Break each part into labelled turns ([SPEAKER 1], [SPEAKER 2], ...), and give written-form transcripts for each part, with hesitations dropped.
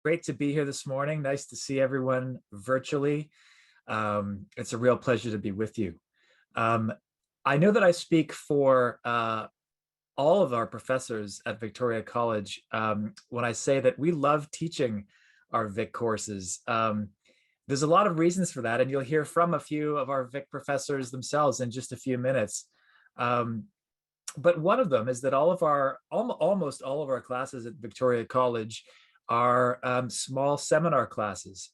[SPEAKER 1] Great to be here this morning. Nice to see everyone virtually. It's a real pleasure to be with you. Um, I know that I speak for all of our professors at Victoria College when I say that we love teaching our Vic courses. There's a lot of reasons for that, and you'll hear from a few of our Vic professors themselves in just a few minutes. Um, but one of them is that almost all of our classes at Victoria College are small seminar classes.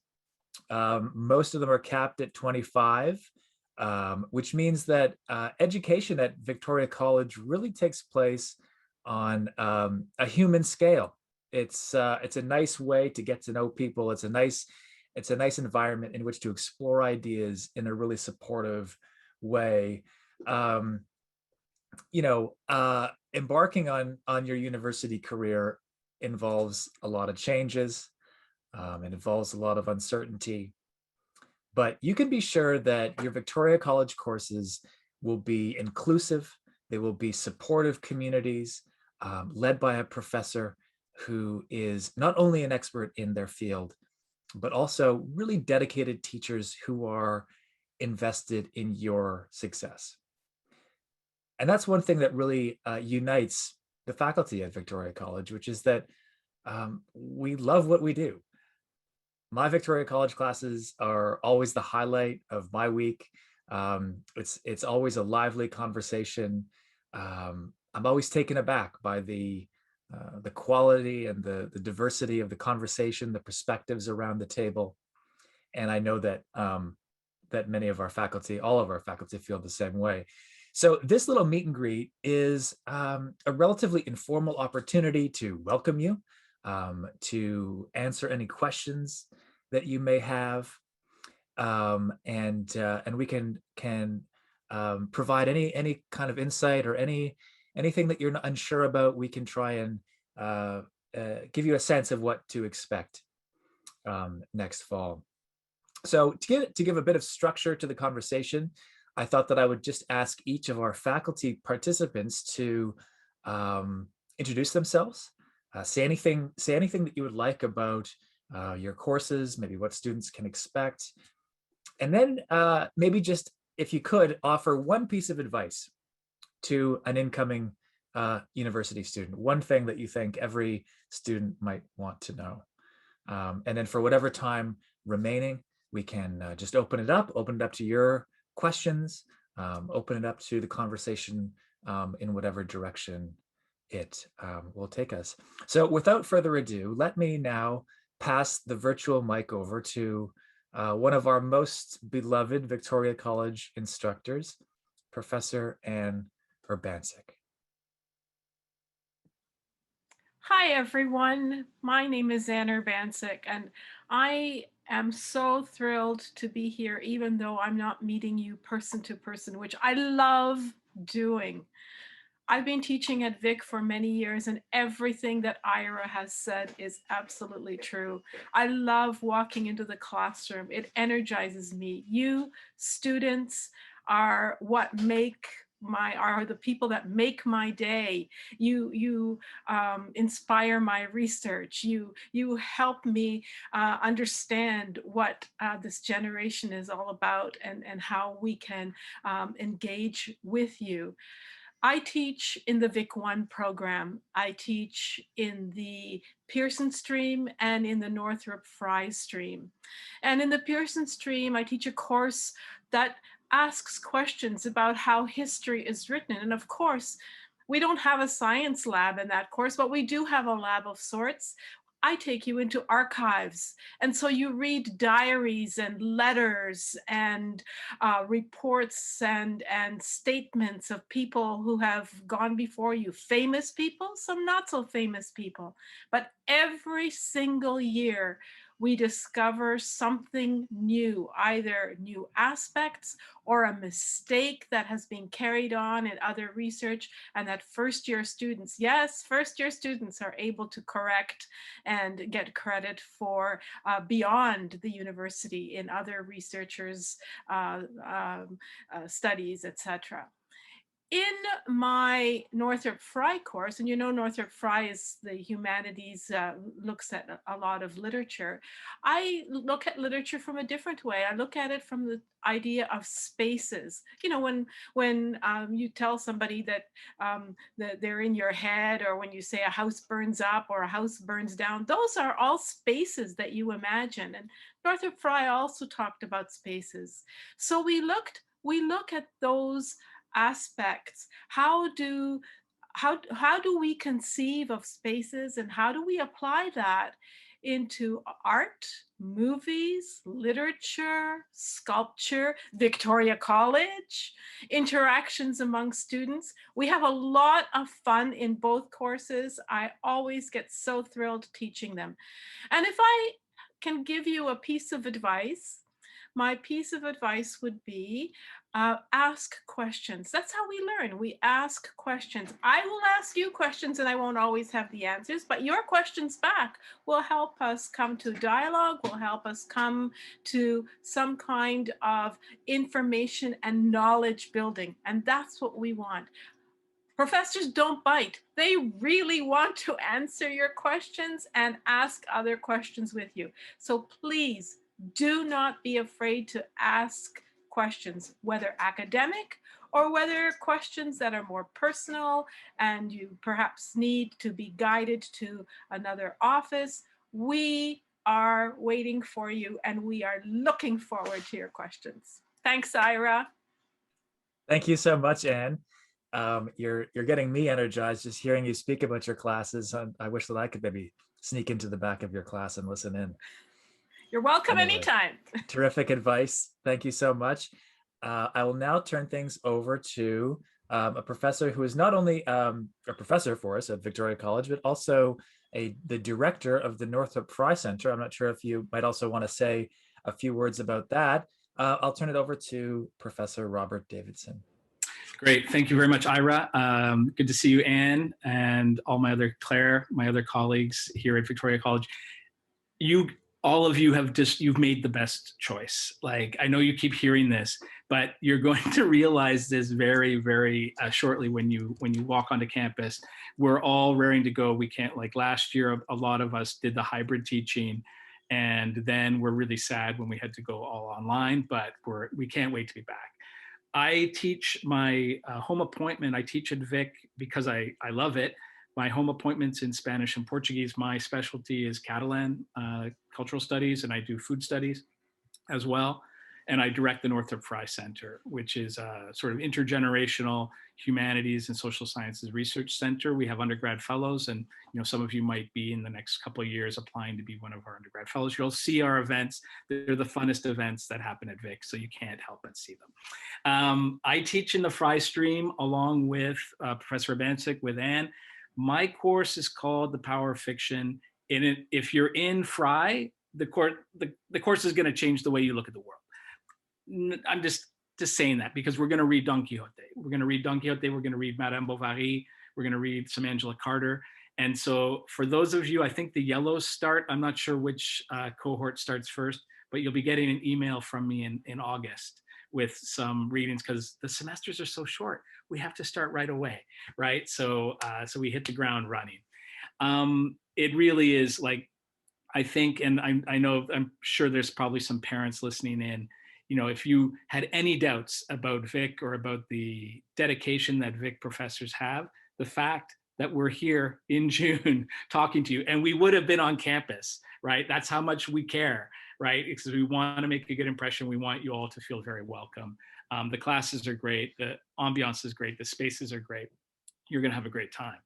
[SPEAKER 1] Most of them are capped at 25, which means that education at Victoria College really takes place on a human scale. It's a nice way to get to know people. It's a nice environment in which to explore ideas in a really supportive way. Um, Embarking on your university career involves a lot of changes. It involves a lot of uncertainty, but you can be sure that your Victoria College courses will be inclusive. They will be supportive communities led by a professor who is not only an expert in their field, but also really dedicated teachers who are invested in your success. And that's one thing that really unites the faculty at Victoria College, which is that we love what we do. My Victoria College classes are always the highlight of my week. It's always a lively conversation. I'm always taken aback by the quality and the diversity of the conversation, the perspectives around the table, and I know that that many of our faculty, all of our faculty, feel the same way. So this little meet and greet is a relatively informal opportunity to welcome you, to answer any questions that you may have, and we can provide any kind of insight or anything that you're not unsure about. We can try and give you a sense of what to expect next fall. So to give a bit of structure to the conversation, I thought that I would just ask each of our faculty participants to introduce themselves, say anything that you would like about your courses, maybe what students can expect, and then maybe just, if you could, offer one piece of advice to an incoming university student, one thing that you think every student might want to know. And then for whatever time remaining, we can just open it up to your questions, open it up to the conversation in whatever direction it will take us. So without further ado, let me now pass the virtual mic over to one of our most beloved Victoria College instructors, Professor Anne Urbancic.
[SPEAKER 2] Hi, everyone. My name is Anne Urbancic, and I am so thrilled to be here, even though I'm not meeting you person to person, which I love doing. I've been teaching at Vic for many years, and everything that Ira has said is absolutely true. I love walking into the classroom. It energizes me. You students are what make are the people that make my day. You inspire my research. You help me understand what this generation is all about, and how we can engage with you. I teach in the Vic 1 program. I teach in the Pearson stream and in the Northrop Frye stream. And in the Pearson stream, I teach a course that asks questions about how history is written. And of course, we don't have a science lab in that course, but we do have a lab of sorts. I take you into archives. And so you read diaries and letters and reports and statements of people who have gone before you, famous people, some not so famous people. But every single year, we discover something new, either new aspects or a mistake that has been carried on in other research, and that first year students, yes, first year students are able to correct and get credit for beyond the university in other researchers' studies, etc. In my Northrop Frye course, and Northrop Frye is the humanities, looks at a lot of literature. I look at literature from a different way. I look at it from the idea of spaces. When you tell somebody that they're in your head, or when you say a house burns up or a house burns down, those are all spaces that you imagine. And Northrop Frye also talked about spaces. So we look at those aspects. How do we conceive of spaces, and how do we apply that into art, movies, literature, sculpture, Victoria College, interactions among students? We have a lot of fun in both courses. I always get so thrilled teaching them. And if I can give you a piece of advice, my piece of advice would be, ask questions. That's how we learn. We ask questions. I will ask you questions and I won't always have the answers, but your questions back will help us come to dialogue, will help us come to some kind of information and knowledge building. And that's what we want. Professors don't bite. They really want to answer your questions and ask other questions with you. So please do not be afraid to ask questions, whether academic or whether questions that are more personal and you perhaps need to be guided to another office. We are waiting for you and we are looking forward to your questions. Thanks, Ira.
[SPEAKER 1] Thank you so much, Anne. You're getting me energized just hearing you speak about your classes. I wish that I could maybe sneak into the back of your class and listen in.
[SPEAKER 2] You're welcome
[SPEAKER 1] Anyway,
[SPEAKER 2] anytime.
[SPEAKER 1] terrific advice. Thank you so much. I will now turn things over to a professor who is not only a professor for us at Victoria College, but also the director of the Northrop Frye Center. I'm not sure if you might also want to say a few words about that. I'll turn it over to Professor Robert Davidson.
[SPEAKER 3] Great. Thank you very much, Ira. Good to see you, Anne, and all my other colleagues here at Victoria College. All of you you've made the best choice. Like, I know you keep hearing this, but you're going to realize this very, very shortly when you walk onto campus. We're all raring to go. We can't, like last year, a lot of us did the hybrid teaching, and then we're really sad when we had to go all online, but we can't wait to be back. I teach my home appointment. I teach at Vic because I love it. My home appointment's in Spanish and Portuguese. My specialty is Catalan cultural studies, and I do food studies as well. And I direct the Northrop Frye Center, which is a sort of intergenerational humanities and social sciences research center. We have undergrad fellows, and some of you might be in the next couple of years applying to be one of our undergrad fellows. You'll see our events. They're the funnest events that happen at Vic, so you can't help but see them. I teach in the Frye stream along with Professor Urbancic, with Anne. My course is called The Power of Fiction. If you're in Frye, the course is going to change the way you look at the world. I'm just saying that because we're going to read Don Quixote. We're going to read Don Quixote. We're going to read Madame Bovary. We're going to read some Angela Carter. And so for those of you, I think the yellows start. I'm not sure which cohort starts first, but you'll be getting an email from me in August with some readings because the semesters are so short. We have to start right away, right? So we hit the ground running. It really is like, I think, and I'm sure there's probably some parents listening in. If you had any doubts about Vic or about the dedication that Vic professors have, the fact that we're here in June talking to you, and we would have been on campus, right? That's how much we care, right? Because we want to make a good impression. We want you all to feel very welcome. The classes are great. The ambiance is great. The spaces are great. You're going to have a great time.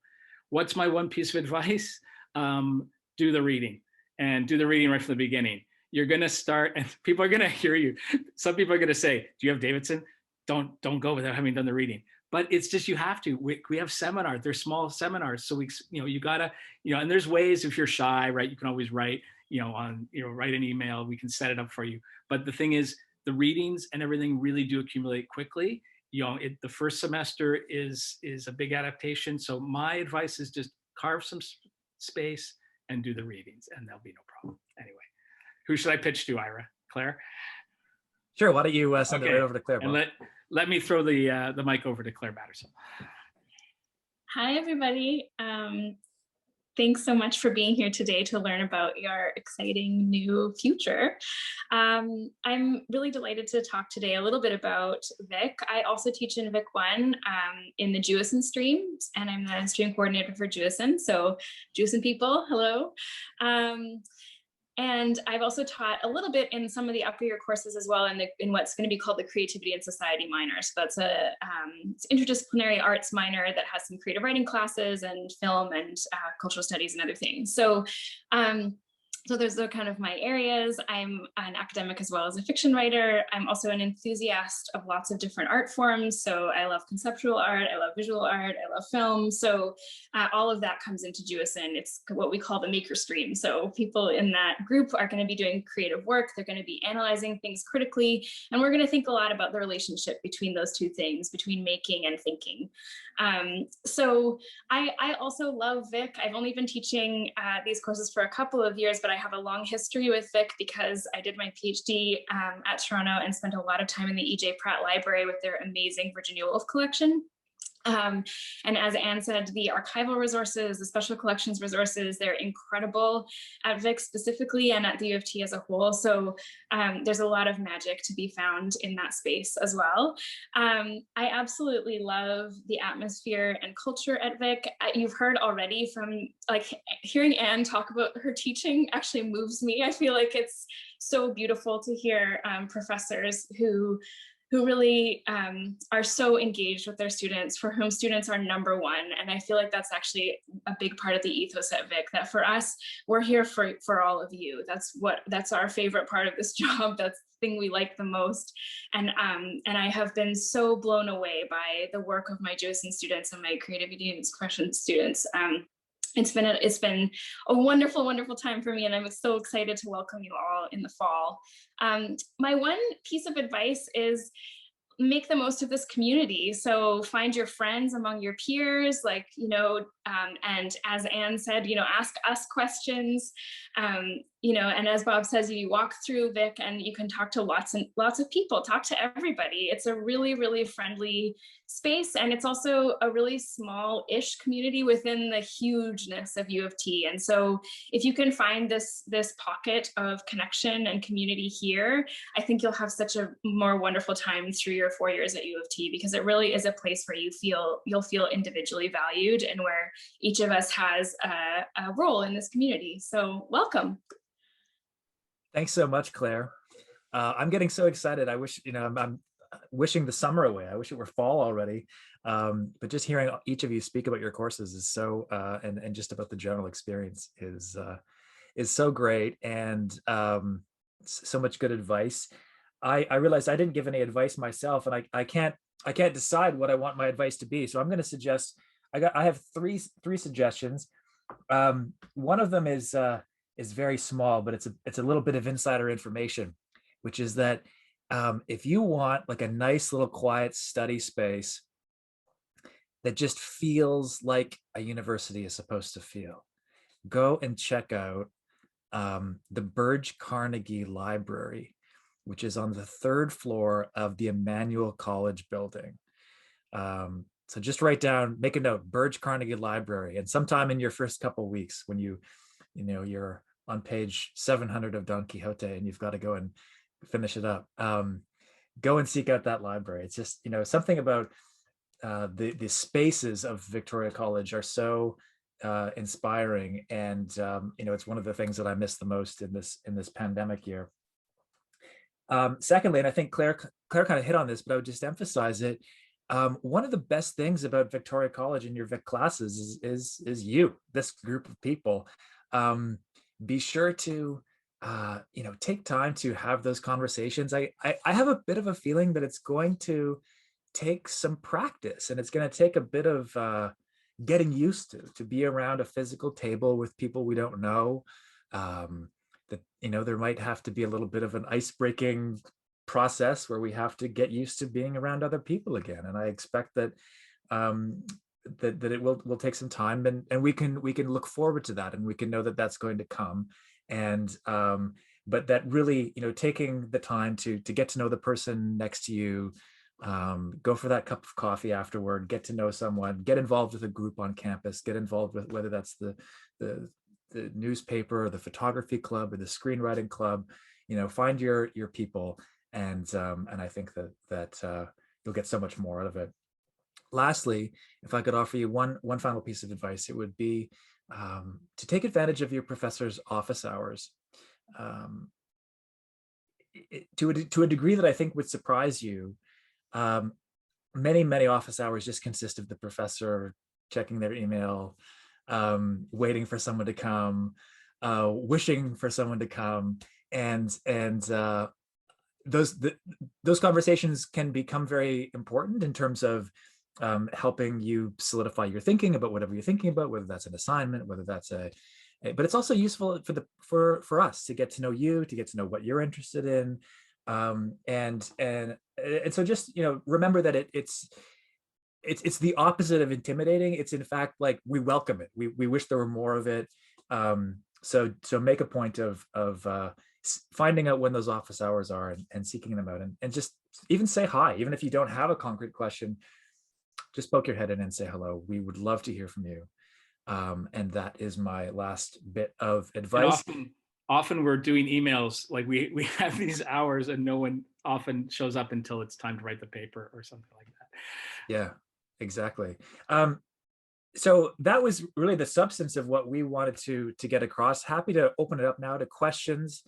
[SPEAKER 3] What's my one piece of advice? Do the reading, and do the reading right from the beginning. You're going to start, and people are going to hear you. Some people are going to say, do you have Davidson? Don't go without having done the reading. But it's just, you have to. We have seminars. They're small seminars. So you gotta, and there's ways, if you're shy, right? You can always write, write an email. We can set it up for you. But the thing is, the readings and everything really do accumulate quickly. The first semester is a big adaptation. So my advice is just carve some space and do the readings, and there'll be no problem. Anyway. Who should I pitch to, Ira? Claire?
[SPEAKER 1] Sure. Why don't you send it right over to Claire?
[SPEAKER 3] And let me throw the mic over to Claire Batterson.
[SPEAKER 4] Hi, everybody. Thanks so much for being here today to learn about your exciting new future. I'm really delighted to talk today a little bit about Vic. I also teach in Vic 1 in the Jewison stream, and I'm the stream coordinator for Jewison. So Jewison people, hello. And I've also taught a little bit in some of the upper year courses as well in what's going to be called the Creativity and Society minor. So that's a it's interdisciplinary arts minor that has some creative writing classes and film and cultural studies and other things. So so those are kind of my areas. I'm an academic as well as a fiction writer. I'm also an enthusiast of lots of different art forms. So I love conceptual art, I love visual art, I love film. So all of that comes into Jewison. It's what we call the maker stream. So people in that group are going to be doing creative work. They're going to be analyzing things critically. And we're going to think a lot about the relationship between those two things, between making and thinking. So I also love Vic. I've only been teaching these courses for a couple of years, but I have a long history with Vic because I did my PhD at Toronto and spent a lot of time in the E.J. Pratt Library with their amazing Virginia Woolf collection. And as Anne said, the archival resources, the special collections resources, they're incredible at Vic specifically and at the U of T as a whole. So there's a lot of magic to be found in that space as well. I absolutely love the atmosphere and culture at Vic. You've heard already from, like, hearing Anne talk about her teaching actually moves me. I feel like it's so beautiful to hear professors who really are so engaged with their students, for whom students are number one. And I feel like that's actually a big part of the ethos at Vic, that for us, we're here for all of you. That's our favorite part of this job. That's the thing we like the most. And I have been so blown away by the work of my Jewison students and my creativity and expression students. It's been a wonderful, wonderful time for me, and I'm so excited to welcome you all in the fall. My one piece of advice is make the most of this community. So find your friends among your peers, like, and as Anne said, ask us questions, and as Bob says, you walk through Vic and you can talk to lots and lots of people, talk to everybody. It's a really, really friendly space. And it's also a really small-ish community within the hugeness of U of T. And so if you can find this pocket of connection and community here, I think you'll have such a more wonderful time through your 4 years at U of T, because it really is a place where you'll feel individually valued and where each of us has a role in this community. So welcome.
[SPEAKER 1] Thanks so much, Claire. I'm getting so excited. I wish, I'm wishing the summer away. I wish it were fall already. But just hearing each of you speak about your courses is so, and just about the general experience is so great, and so much good advice. I realized I didn't give any advice myself, and I can't decide what I want my advice to be. So I'm going to suggest, I have three suggestions. One of them is very small, but it's a little bit of insider information, which is that if you want like a nice little quiet study space that just feels like a university is supposed to feel, go and check out the Burge Carnegie Library, which is on the 3rd floor of the Emmanuel College building. So just write down, make a note, Burge Carnegie Library, and sometime in your first couple of weeks, when you're on page 700 of Don Quixote and you've got to go and finish it up, go and seek out that library. It's just, something about the spaces of Victoria College are so inspiring, and it's one of the things that I miss the most in this pandemic year. Secondly, and I think Claire kind of hit on this, but I would just emphasize it. One of the best things about Victoria College and your Vic classes is you, this group of people. Be sure to take time to have those conversations. I have a bit of a feeling that it's going to take some practice, and it's going to take a bit of getting used to be around a physical table with people we don't know. That there might have to be a little bit of an ice-breaking process where we have to get used to being around other people again. And I expect that that it will take some time, and we can look forward to that, and we can know that that's going to come. And but that really, taking the time to get to know the person next to you, Go for that cup of coffee afterward, get to know someone, get involved with a group on campus, get involved with whether that's the, the newspaper or the photography club or the screenwriting club. Find your people, and I think that you'll get so much more out of it. Lastly, if I could offer you one final piece of advice, it would be to take advantage of your professor's office hours. To a degree that I think would surprise you, many office hours just consist of the professor checking their email, waiting for someone to come, wishing for someone to come, and those conversations can become very important in terms of helping you solidify your thinking about whatever you're thinking about, whether that's an assignment, whether that's but it's also useful for us to get to know you, to get to know what you're interested in, and so just remember that it's the opposite of intimidating. It's in fact like we welcome it. We wish there were more of it. So make a point of finding out when those office hours are and seeking them out, and just even say hi, even if you don't have a concrete question. Just poke your head in and say hello. We would love to hear from you. And that is my last bit of advice.
[SPEAKER 3] And often we're doing emails, like we have these hours and no one often shows up until it's time to write the paper or something like that.
[SPEAKER 1] Yeah, exactly. So that was really the substance of what we wanted to get across. Happy to open it up now to questions.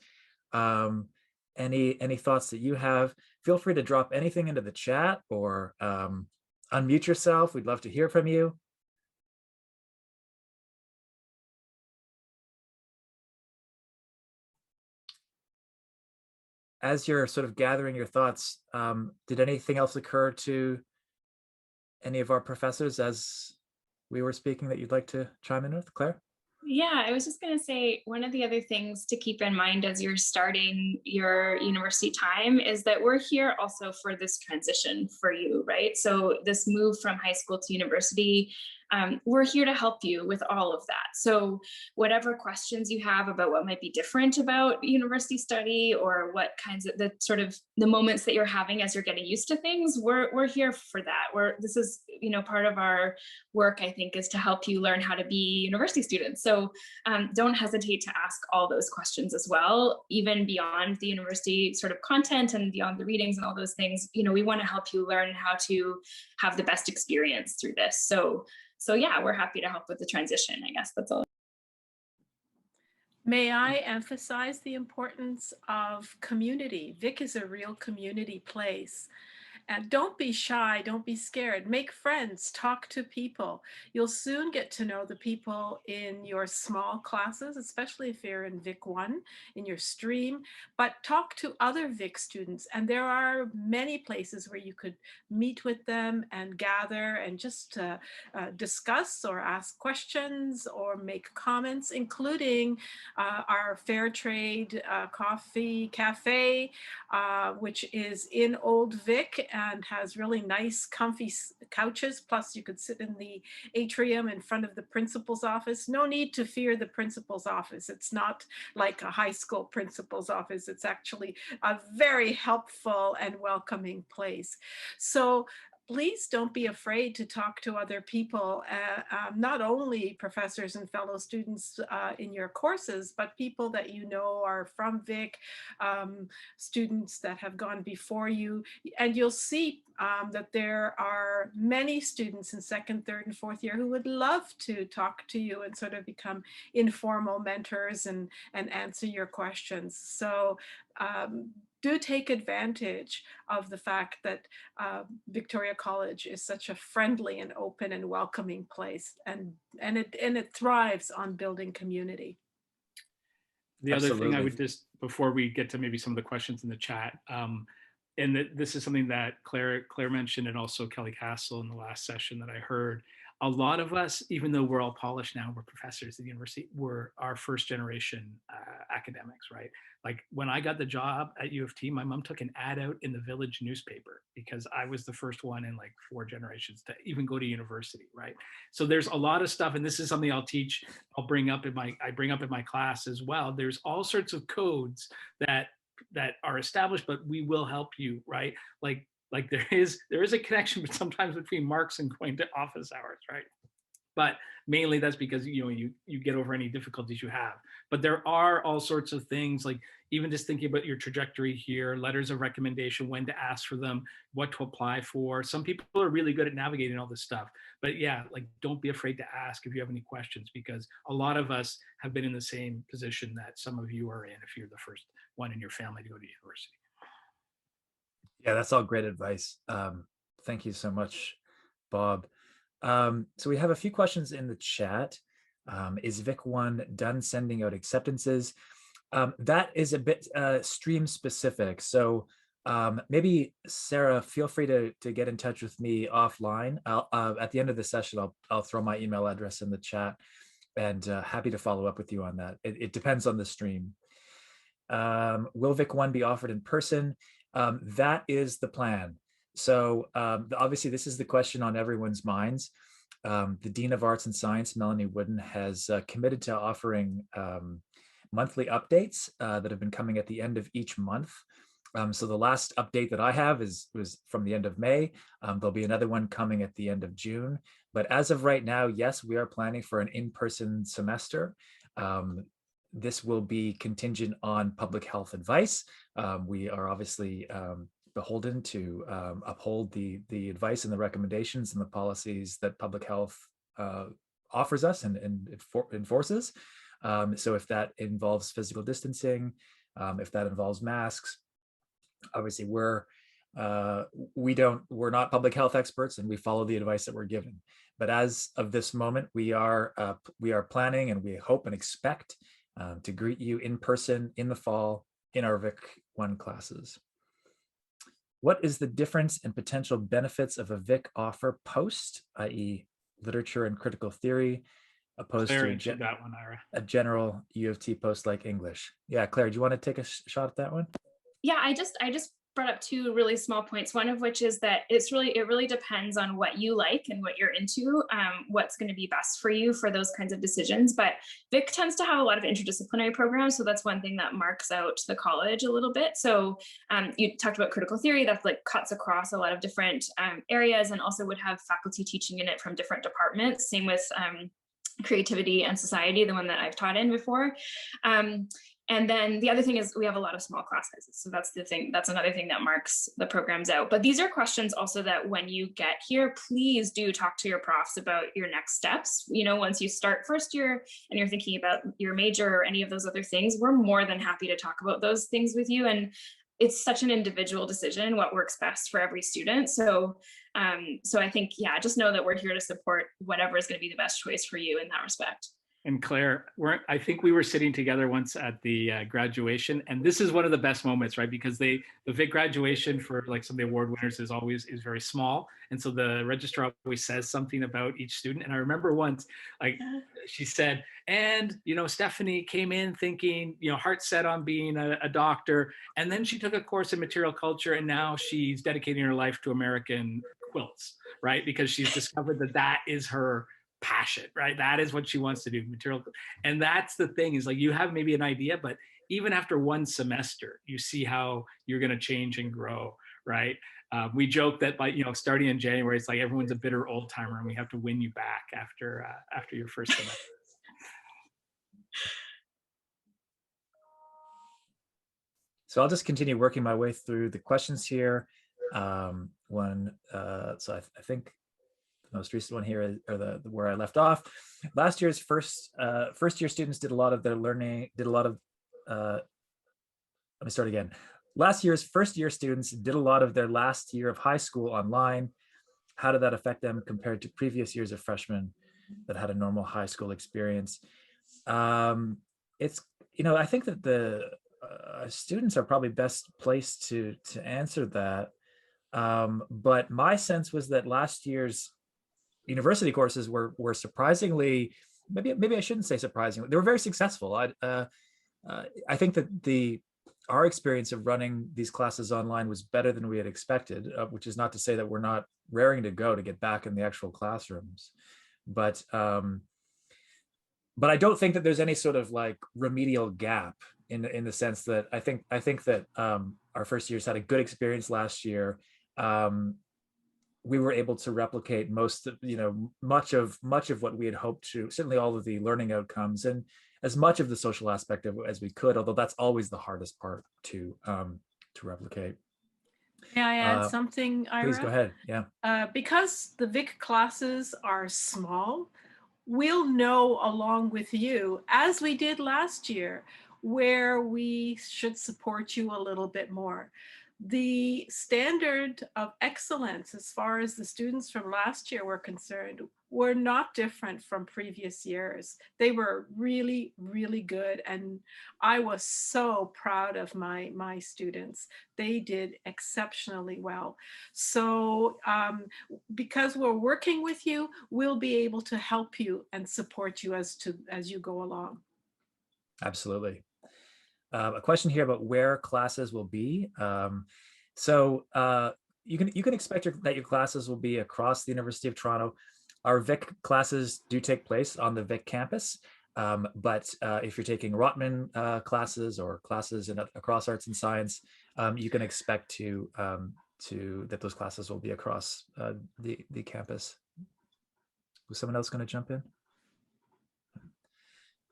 [SPEAKER 1] Any thoughts that you have, feel free to drop anything into the chat or unmute yourself. We'd love to hear from you. As you're sort of gathering your thoughts, did anything else occur to any of our professors as we were speaking that you'd like to chime in with, Claire?
[SPEAKER 4] Yeah, I was just going to say, one of the other things to keep in mind as you're starting your university time is that we're here also for this transition for you, right? So this move from high school to university, we're here to help you with all of that. So whatever questions you have about what might be different about university study, or what kinds of the moments that you're having as you're getting used to things, we're here for that. This is part of our work, I think, is to help you learn how to be university students. So don't hesitate to ask all those questions as well, even beyond the university sort of content and beyond the readings and all those things. We want to help you learn how to have the best experience through this. So yeah, we're happy to help with the transition. I guess that's all.
[SPEAKER 2] May I emphasize the importance of community? Vic is a real community place. And don't be shy, don't be scared. Make friends, talk to people. You'll soon get to know the people in your small classes, especially if you're in Vic 1, in your stream, but talk to other Vic students. And there are many places where you could meet with them and gather and just discuss or ask questions or make comments, including our Fair Trade Coffee Cafe, which is in Old Vic and has really nice comfy couches. Plus you could sit in the atrium in front of the principal's office. No need to fear the principal's office. It's not like a high school principal's office. It's actually a very helpful and welcoming place. So please don't be afraid to talk to other people, not only professors and fellow students in your courses, but people that are from Vic, students that have gone before you. And you'll see that there are many students in second, third, and fourth year who would love to talk to you and sort of become informal mentors and answer your questions. So do take advantage of the fact that Victoria College is such a friendly and open and welcoming place, and it thrives on building community.
[SPEAKER 3] The
[SPEAKER 1] Absolutely.
[SPEAKER 3] other thing I would just, before we get to maybe some of the questions in the chat, and this is something that Claire mentioned, and also Kelly Castle in the last session that I heard. A lot of us, even though we're all polished now, we're professors at the university, we're our first generation academics, right? Like when I got the job at U of T, my mom took an ad out in the village newspaper because I was the first one in like 4 generations to even go to university, right? So there's a lot of stuff, and this is something I'll bring up in my class as well. There's all sorts of codes that are established, but we will help you, right? Like Like there is a connection sometimes between marks and going to office hours, right? But mainly that's because you get over any difficulties you have. But there are all sorts of things, like even just thinking about your trajectory here, letters of recommendation, when to ask for them, what to apply for. Some people are really good at navigating all this stuff, but yeah, like don't be afraid to ask if you have any questions, because a lot of us have been in the same position that some of you are in if you're the first one in your family to go to university.
[SPEAKER 1] Yeah, that's all great advice. Thank you so much, Bob. So we have a few questions in the chat. Is Vic 1 done sending out acceptances? That is a bit stream specific. So maybe Sarah, feel free to get in touch with me offline. At the end of the session, I'll throw my email address in the chat, and happy to follow up with you on that. It depends on the stream. Will Vic 1 be offered in person? That is the plan. So obviously this is the question on everyone's minds. The Dean of Arts and Science, Melanie Wooden, has committed to offering monthly updates that have been coming at the end of each month. So the last update that I have was from the end of May. There'll be another one coming at the end of June. But as of right now, yes, we are planning for an in-person semester. This will be contingent on public health advice. We are obviously beholden to uphold the advice and the recommendations and the policies that public health offers us and enforces. So if that involves physical distancing, if that involves masks, obviously we're not public health experts, and we follow the advice that we're given. But as of this moment, we are planning, and we hope and expect to greet you in person in the fall in our Vic 1 classes. What is the difference and potential benefits of a Vic offer post, i.e. literature and critical theory, opposed
[SPEAKER 3] Claire,
[SPEAKER 1] to
[SPEAKER 3] that one, Ira.
[SPEAKER 1] A general U of T post like English? Yeah, Claire, do you want to take a shot at that one?
[SPEAKER 4] Yeah, I just brought up two really small points. One of which is that it really depends on what you like and what you're into, what's going to be best for you for those kinds of decisions. But Vic tends to have a lot of interdisciplinary programs, so that's one thing that marks out the college a little bit. So you talked about critical theory, that like cuts across a lot of different areas, and also would have faculty teaching in it from different departments. Same with creativity and society, the one that I've taught in before. And then the other thing is we have a lot of small class sizes. So that's the thing. That's another thing that marks the programs out. But these are questions also that when you get here, please do talk to your profs about your next steps. You know, once you start first year and you're thinking about your major or any of those other things, we're more than happy to talk about those things with you. And it's such an individual decision what works best for every student. So I think, yeah, just know that we're here to support whatever is going to be the best choice for you in that respect.
[SPEAKER 3] And Claire, I think we were sitting together once at the graduation, and this is one of the best moments, right? Because the Vic graduation for like some of the award winners is very small, and so the registrar always says something about each student. And I remember once, like she said, and Stephanie came in thinking, heart set on being a doctor, and then she took a course in material culture, and now she's dedicating her life to American quilts, right? Because she's discovered that is her passion, right? That is what she wants to do, material. And that's the thing, is like you have maybe an idea, but even after one semester, you see how you're going to change and grow, right? We joke that by starting in January, it's like everyone's a bitter old timer, and we have to win you back after your first semester.
[SPEAKER 1] So I'll just continue working my way through the questions here. So I think the most recent one here, or where I left off. Last year's first year students did a lot of their learning, let me start again. Last year's first year students did a lot of their last year of high school online. How did that affect them compared to previous years of freshmen that had a normal high school experience? It's, I think that the students are probably best placed to answer that. But my sense was that last year's university courses were surprisingly, maybe I shouldn't say surprisingly, they were very successful. I think that our experience of running these classes online was better than we had expected, which is not to say that we're not raring to go to get back in the actual classrooms, but I don't think that there's any sort of like remedial gap in the sense that I think that our first years had a good experience last year. we were able to replicate most of, much of what we had hoped to, certainly all of the learning outcomes and as much of the social aspect of as we could, although that's always the hardest part to replicate.
[SPEAKER 2] May I add something, Ira?
[SPEAKER 1] Please go ahead. Yeah.
[SPEAKER 2] Because the Vic classes are small, we'll know along with you, as we did last year, where we should support you a little bit more. The standard of excellence, as far as the students from last year were concerned, were not different from previous years. They were really, really good. And I was so proud of my students. They did exceptionally well. So because we're working with you, we'll be able to help you and support you as you go along.
[SPEAKER 1] Absolutely. A question here about where classes will be. So you can expect that your classes will be across the University of Toronto. Our Vic classes do take place on the Vic campus, but if you're taking Rotman classes or classes across arts and science, you can expect that those classes will be across the campus. Was someone else going to jump in?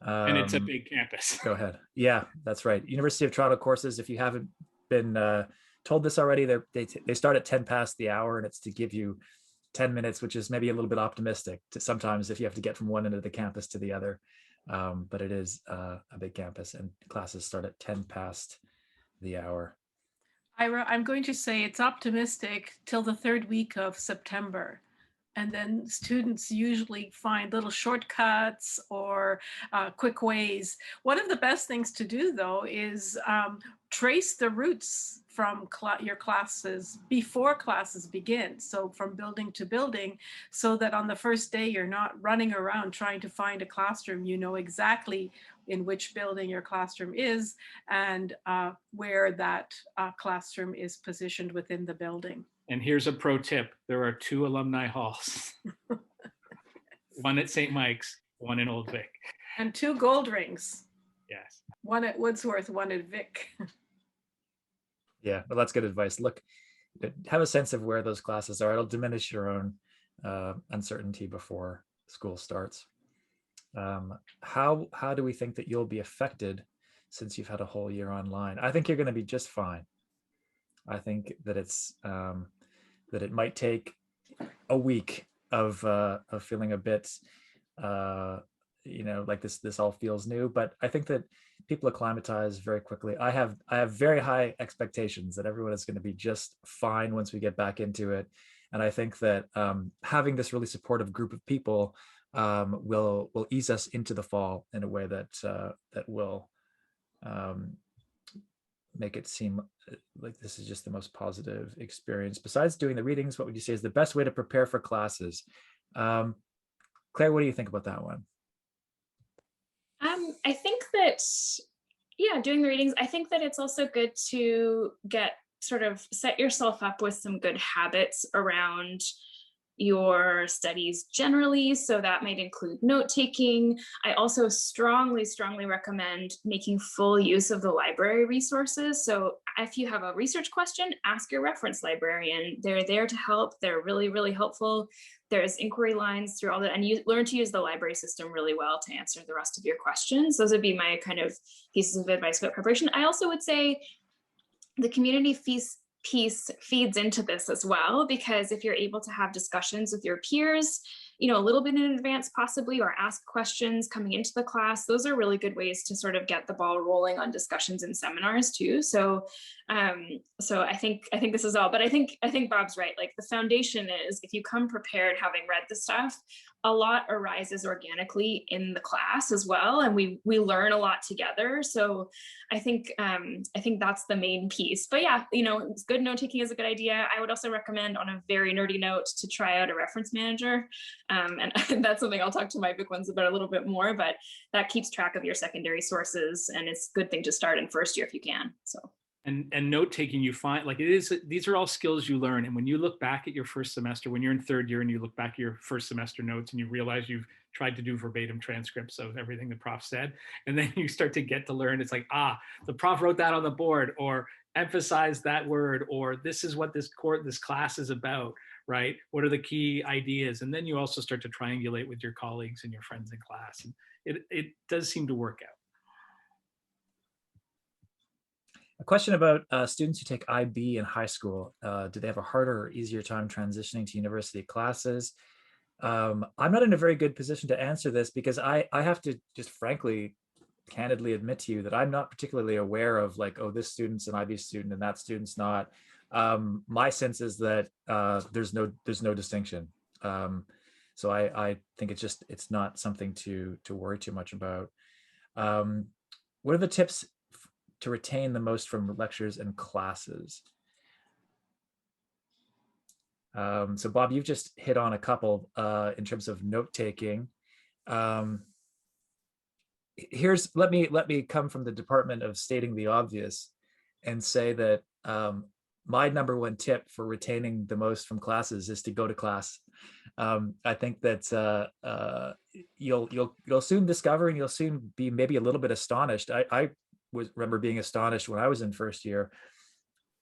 [SPEAKER 3] And it's a big campus.
[SPEAKER 1] Go ahead. Yeah, that's right. University of Toronto courses, if you haven't been told this already, they start at 10 past the hour, and it's to give you 10 minutes, which is maybe a little bit optimistic to sometimes if you have to get from one end of the campus to the other. But it is a big campus, and classes start at 10 past the hour.
[SPEAKER 2] Ira, I'm going to say it's optimistic till the third week of September. And then students usually find little shortcuts or quick ways. One of the best things to do, though, is trace the routes from your classes before classes begin. So from building to building, so that on the first day, you're not running around trying to find a classroom. You know exactly in which building your classroom is and where that classroom is positioned within the building.
[SPEAKER 3] And here's a pro tip. There are 2 alumni halls. One at St. Mike's, one in Old Vic.
[SPEAKER 2] And 2 gold rings.
[SPEAKER 3] Yes.
[SPEAKER 2] One at Woodsworth, one at Vic.
[SPEAKER 1] Yeah, well, that's good advice. Look, have a sense of where those classes are. It'll diminish your own uncertainty before school starts. How do we think that you'll be affected since you've had a whole year online? I think you're going to be just fine. I think that that it might take a week of feeling a bit, like this all feels new. But I think that people acclimatize very quickly. I have very high expectations that everyone is going to be just fine once we get back into it. And I think that having this really supportive group of people will ease us into the fall in a way that will make it seem like this is just the most positive experience. Besides doing the readings, what would you say is the best way to prepare for classes? Claire, what do you think about that one?
[SPEAKER 4] I think that, doing the readings, I think that it's also good to set yourself up with some good habits around your studies generally. So that might include note taking. I also strongly recommend making full use of the library resources. So if you have a research question, ask your reference librarian. They're there to help. They're really, really helpful. There's inquiry lines through all that, and you learn to use the library system really well to answer the rest of your questions. Those would be my kind of pieces of advice about preparation. I also would say the community piece feeds into this as well, because if you're able to have discussions with your peers, a little bit in advance possibly, or ask questions coming into the class, those are really good ways to sort of get the ball rolling on discussions and seminars too. So I think this is all, but I think Bob's right. Like, the foundation is, if you come prepared having read the stuff, a lot arises organically in the class as well, and we learn a lot together. So I think that's the main piece. But yeah, good note taking is a good idea. I would also recommend, on a very nerdy note, to try out a reference manager, and that's something I'll talk to my big ones about a little bit more. But that keeps track of your secondary sources, and it's a good thing to start in first year if you can. So
[SPEAKER 3] And note taking, you find like these are all skills you learn. And when you look back at your first semester, when you're in third year and you look back at your first semester notes and you realize you've tried to do verbatim transcripts of everything the prof said, and then you start to get to learn, it's like, the prof wrote that on the board, or emphasize that word, or this is what this class is about, right? What are the key ideas? And then you also start to triangulate with your colleagues and your friends in class. And it does seem to work out.
[SPEAKER 1] A question about students who take IB in high school. Do they have a harder or easier time transitioning to university classes? I'm not in a very good position to answer this because I have to just frankly, candidly admit to you that I'm not particularly aware of like, oh, this student's an IB student and that student's not. My sense is that there's no distinction. So I think it's not something to worry too much about. What are the tips to retain the most from lectures and classes? So Bob, you've just hit on a couple in terms of note taking. Let me come from the department of stating the obvious and say that my number one tip for retaining the most from classes is to go to class. I think that you'll soon discover, and you'll soon be maybe a little bit astonished. I remember being astonished when I was in first year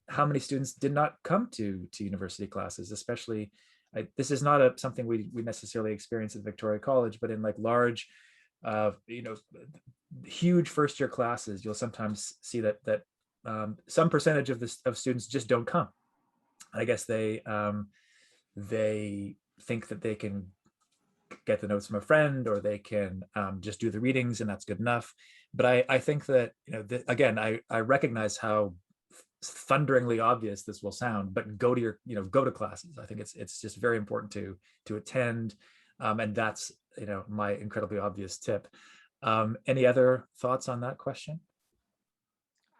[SPEAKER 1] how many students did not come to university classes, especially this is not something we necessarily experience at Victoria College, but in like large huge first year classes, you'll sometimes see that some percentage of students just don't come. I guess they think that they can get the notes from a friend, or they can just do the readings and that's good enough. But I think that, again, I recognize how thunderingly obvious this will sound, but go to classes. I think it's just very important to attend. And that's, my incredibly obvious tip. Any other thoughts on that question?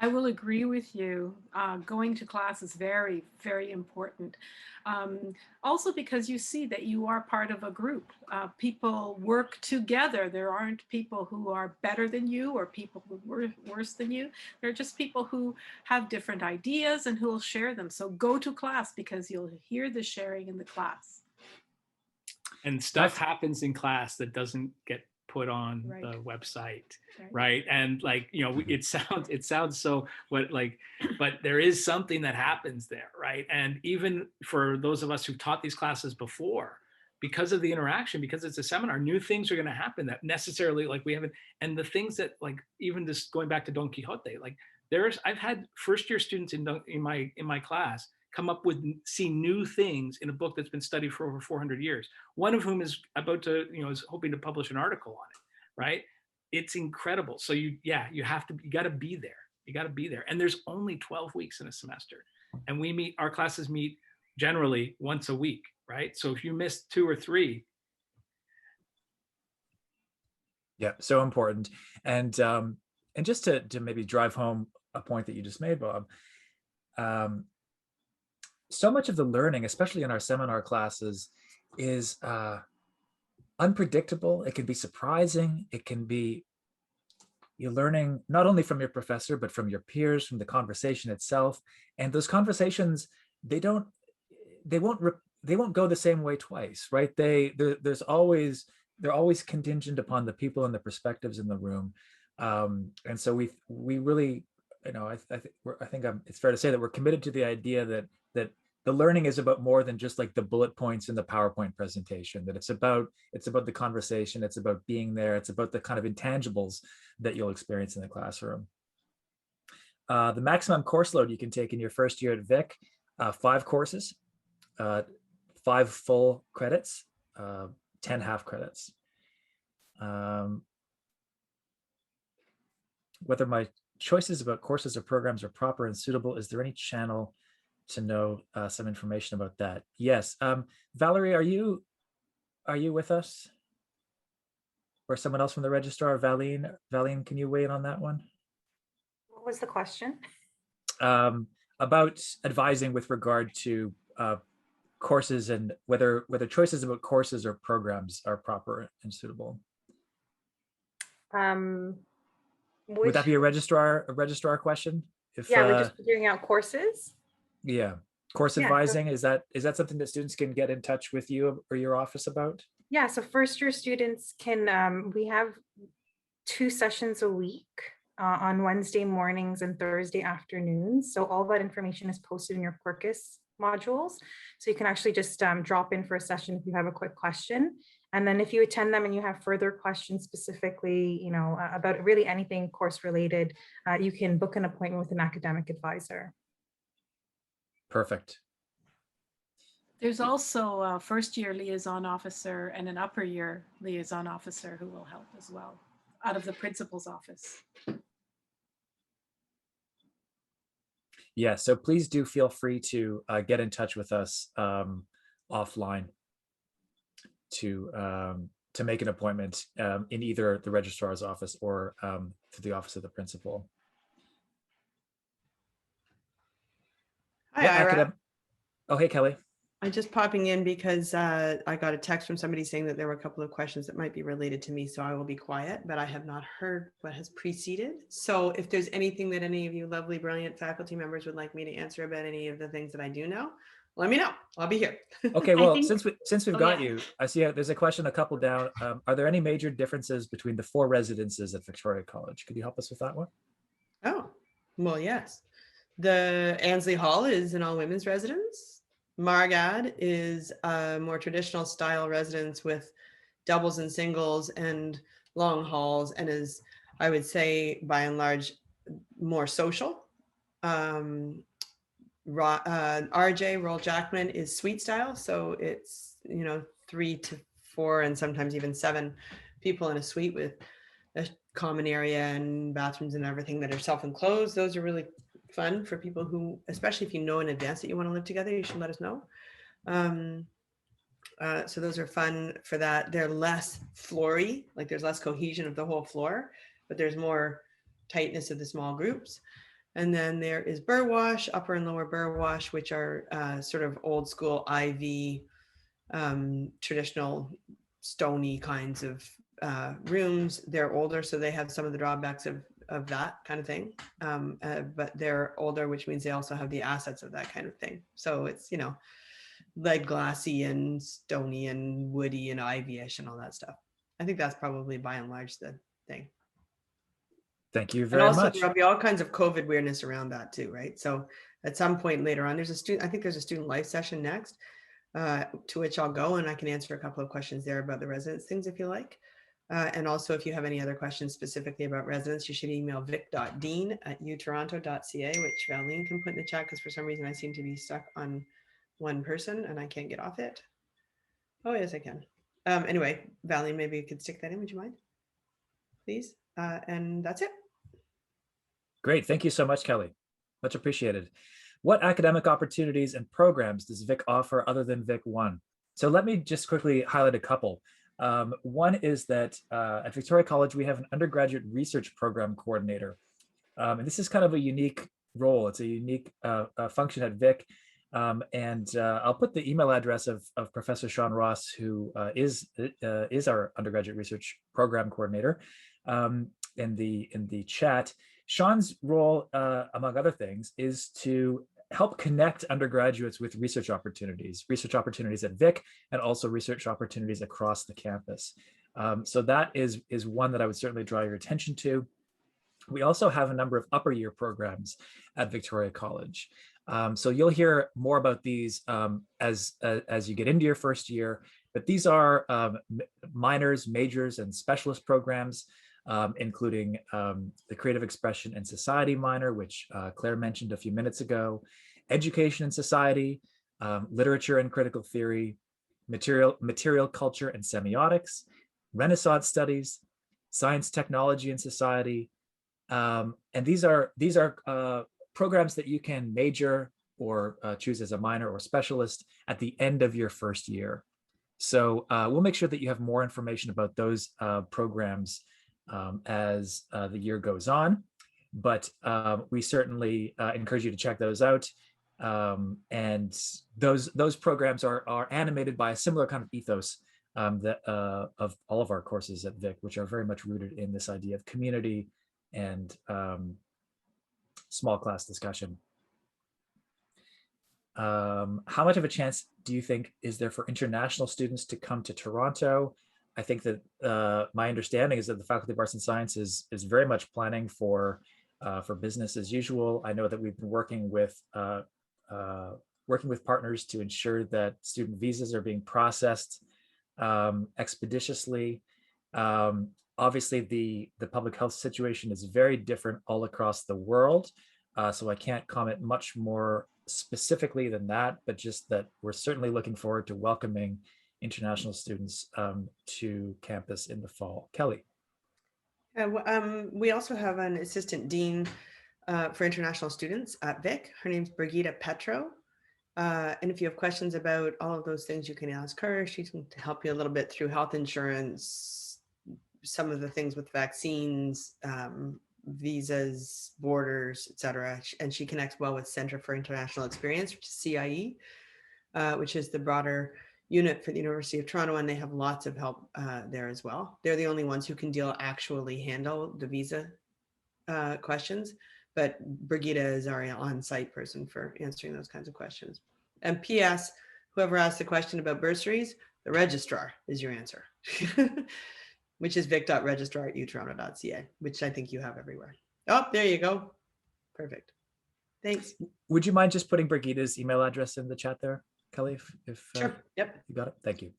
[SPEAKER 2] I will agree with you. Going to class is very, very important. Also because you see that you are part of a group. People work together. There aren't people who are better than you or people who are worse than you. They're just people who have different ideas and who will share them. So go to class because you'll hear the sharing in the class.
[SPEAKER 3] And stuff happens in class that doesn't get put on the website, right? And like, it sounds so but there is something that happens there, right? And even for those of us who taught these classes before, because of the interaction, because it's a seminar, new things are going to happen that necessarily like we haven't. And the things that like, even just going back to Don Quixote, like I've had first year students in my class come up with see new things in a book that's been studied for over 400 years. One of whom is about to, is hoping to publish an article on it, right? It's incredible. So you got to be there. You got to be there. And there's only 12 weeks in a semester. And our classes meet generally once a week, right? So if you miss 2 or 3.
[SPEAKER 1] Yeah, so important. And just to maybe drive home a point that you just made, Bob, so much of the learning, especially in our seminar classes, is unpredictable. It can be surprising. It can be you're learning not only from your professor, but from your peers, from the conversation itself. And those conversations, they won't go the same way twice, right? They're always contingent upon the people and the perspectives in the room. And so we really, I think it's fair to say that we're committed to the idea that the learning is about more than just like the bullet points in the PowerPoint presentation, that it's about the conversation, it's about being there, it's about the kind of intangibles that you'll experience in the classroom. The maximum course load you can take in your first year at Vic, 5 courses, 5 full credits, 10 half credits. Whether my choices about courses or programs are proper and suitable, is there any channel to know some information about that? Yes. Valerie, are you with us? Or someone else from the registrar? Valine, can you weigh in on that one?
[SPEAKER 5] What was the question?
[SPEAKER 1] About advising with regard to courses and whether choices about courses or programs are proper and suitable. Would that be a registrar question? if
[SPEAKER 5] Yeah, we're just figuring out courses.
[SPEAKER 1] yeah, course
[SPEAKER 5] Yeah, so-
[SPEAKER 1] advising, is that something that students can get in touch with you or your office about?
[SPEAKER 5] Yeah, so first year students can, we have 2 sessions a week on Wednesday mornings and Thursday afternoons. So all that information is posted in your Quirkus modules. So you can actually just drop in for a session if you have a quick question. And then if you attend them and you have further questions specifically, about really anything course related, you can book an appointment with an academic advisor.
[SPEAKER 1] Perfect.
[SPEAKER 2] There's also a first year liaison officer and an upper year liaison officer who will help as well out of the principal's office.
[SPEAKER 1] Yeah, so please do feel free to get in touch with us offline to make an appointment in either the registrar's office or to the office of the principal.
[SPEAKER 6] Hi, Ira.
[SPEAKER 1] Oh, hey, Kelly.
[SPEAKER 6] I'm just popping in because I got a text from somebody saying that there were a couple of questions that might be related to me, so I will be quiet, but I have not heard what has preceded. So if there's anything that any of you lovely, brilliant faculty members would like me to answer about any of the things that I do know, let me know. I'll be here.
[SPEAKER 1] Okay, well,
[SPEAKER 4] think-
[SPEAKER 1] since we've
[SPEAKER 4] oh,
[SPEAKER 1] got
[SPEAKER 4] yeah.
[SPEAKER 1] you, I see there's a question a couple down. Are there any major differences between the 4 residences at Victoria College? Could you help us with that one?
[SPEAKER 6] Oh, well, yes. The Annesley Hall is an all-women's residence. Margad is a more traditional style residence with doubles and singles and long halls, and is, I would say, by and large, more social. RJ, Roll Jackman, is suite style, so it's 3 to 4 and sometimes even 7 people in a suite with a common area and bathrooms and everything that are self-enclosed. Those are really fun for people who, especially if you know in advance that you want to live together, you should let us know. So those are fun for that. They're less floory, like there's less cohesion of the whole floor, but there's more tightness of the small groups. And then there is Burwash, upper and lower Burwash, which are sort of old school Ivy, traditional stony kinds of rooms. They're older, so they have some of the drawbacks of that kind of thing. But they're older, which means they also have the assets of that kind of thing. So it's, lead glassy and stony and woody and ivy-ish and all that stuff. I think that's probably by and large the thing.
[SPEAKER 1] Thank you
[SPEAKER 6] And
[SPEAKER 1] very
[SPEAKER 6] also
[SPEAKER 1] much.
[SPEAKER 6] there'll be all kinds of COVID weirdness around that too, right? So at some point later on, there's a student, I think there's a student life session next, to which I'll go and I can answer a couple of questions there about the residence things if you like. And also if you have any other questions specifically about residence, you should email vic.dean@utoronto.ca, which Valine can put in the chat because for some reason I seem to be stuck on one person and I can't get off it. Oh, yes, I can. Anyway, Valine, maybe you could stick that in, would you mind? Please. And that's it.
[SPEAKER 1] Great. Thank you so much, Kelly. Much appreciated. What academic opportunities and programs does Vic offer other than Vic 1? So let me just quickly highlight a couple. One is that at Victoria College, we have an undergraduate research program coordinator. And this is kind of a unique role. It's a unique function at Vic. And I'll put the email address of Professor Sean Ross, who is our undergraduate research program coordinator, in the chat. Sean's role, among other things, is to help connect undergraduates with research opportunities at Vic, and also research opportunities across the campus. So that is one that I would certainly draw your attention to. We also have a number of upper year programs at Victoria College. So you'll hear more about these as you get into your first year, but these are minors, majors, and specialist programs, including the Creative Expression and Society minor, which Claire mentioned a few minutes ago, Education and Society, Literature and Critical Theory, Material Culture and Semiotics, Renaissance Studies, Science, Technology, and Society. And these are programs that you can major or choose as a minor or specialist at the end of your first year. So we'll make sure that you have more information about those programs as the year goes on, but we certainly encourage you to check those out. And those programs are animated by a similar kind of ethos that of all of our courses at Vic, which are very much rooted in this idea of community and small class discussion. How much of a chance do you think is there for international students to come to Toronto? I think that my understanding is that the Faculty of Arts and Sciences is very much planning for business as usual. I know that we've been working with partners to ensure that student visas are being processed expeditiously. Obviously, the public health situation is very different all across the world, so I can't comment much more specifically than that, but just that we're certainly looking forward to welcoming international students to campus in the fall. Kelly.
[SPEAKER 6] We also have an assistant dean for international students at Vic. Her name's Brigitte Petro. And if you have questions about all of those things, you can ask her. She can help you a little bit through health insurance, some of the things with vaccines, visas, borders, etc. And she connects well with Center for International Experience, which is CIE, which is the broader unit for the University of Toronto, and they have lots of help there as well. They're the only ones who can actually handle the visa questions, but Brigitte is our on-site person for answering those kinds of questions. And P.S., whoever asked the question about bursaries, the registrar is your answer, which is vic.registrar@utoronto.ca, which I think you have everywhere. Oh, there you go. Perfect. Thanks.
[SPEAKER 1] Would you mind just putting Brigitte's email address in the chat there, Kelly? If
[SPEAKER 6] Sure. Yep.
[SPEAKER 1] You got it. Thank you.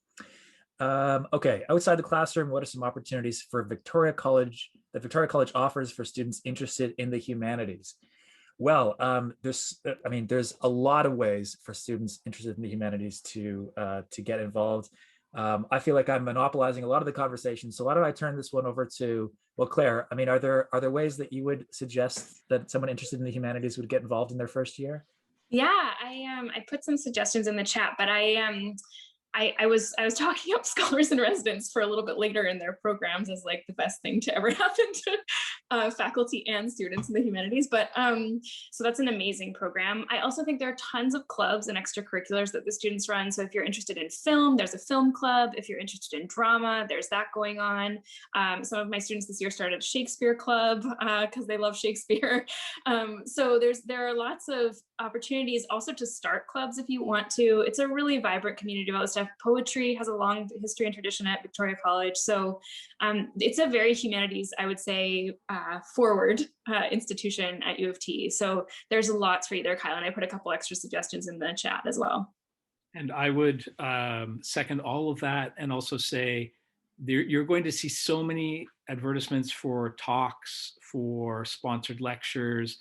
[SPEAKER 1] Okay. Outside the classroom, what are some opportunities for Victoria College that Victoria College offers for students interested in the humanities? Well, there's a lot of ways for students interested in the humanities to get involved. I feel like I'm monopolizing a lot of the conversation. So why don't I turn this one over to, well, Claire, I mean, are there ways that you would suggest that someone interested in the humanities would get involved in their first year?
[SPEAKER 4] Yeah, I put some suggestions in the chat, but I was talking up scholars in residence for a little bit later in their programs as like the best thing to ever happen to faculty and students in the humanities. But so that's an amazing program. I also think there are tons of clubs and extracurriculars that the students run. So if you're interested in film, there's a film club. If you're interested in drama, there's that going on. Some of my students this year started a Shakespeare club because they love Shakespeare. So there are lots of opportunities also to start clubs if you want to. It's a really vibrant community of all this stuff. Poetry has a long history and tradition at Victoria College. So it's a very humanities, I would say, forward institution at U of T. So there's lots for you there, Kyle. And I put a couple extra suggestions in the chat as well.
[SPEAKER 3] And I would second all of that and also say you're going to see so many advertisements for talks, for sponsored lectures.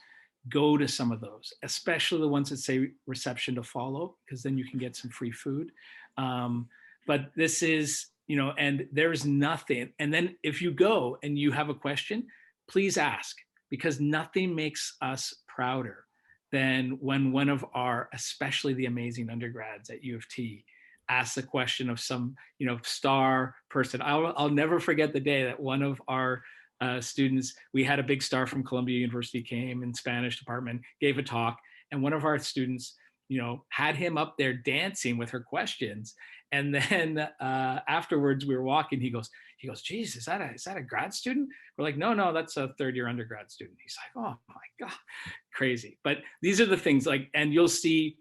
[SPEAKER 3] Go to some of those, especially the ones that say reception to follow, because then you can get some free food. But this is, and there's nothing. And then if you go and you have a question, please ask, because nothing makes us prouder than when one of our, especially the amazing undergrads at U of T, asks a question of some, star person. I'll never forget the day that one of our students, we had a big star from Columbia University came in Spanish department, gave a talk, and one of our students, had him up there dancing with her questions. And then afterwards we were walking, he goes, geez, is that a grad student? We're like, no, that's a third-year undergrad student. He's like, oh my God, crazy. But these are the things and you'll see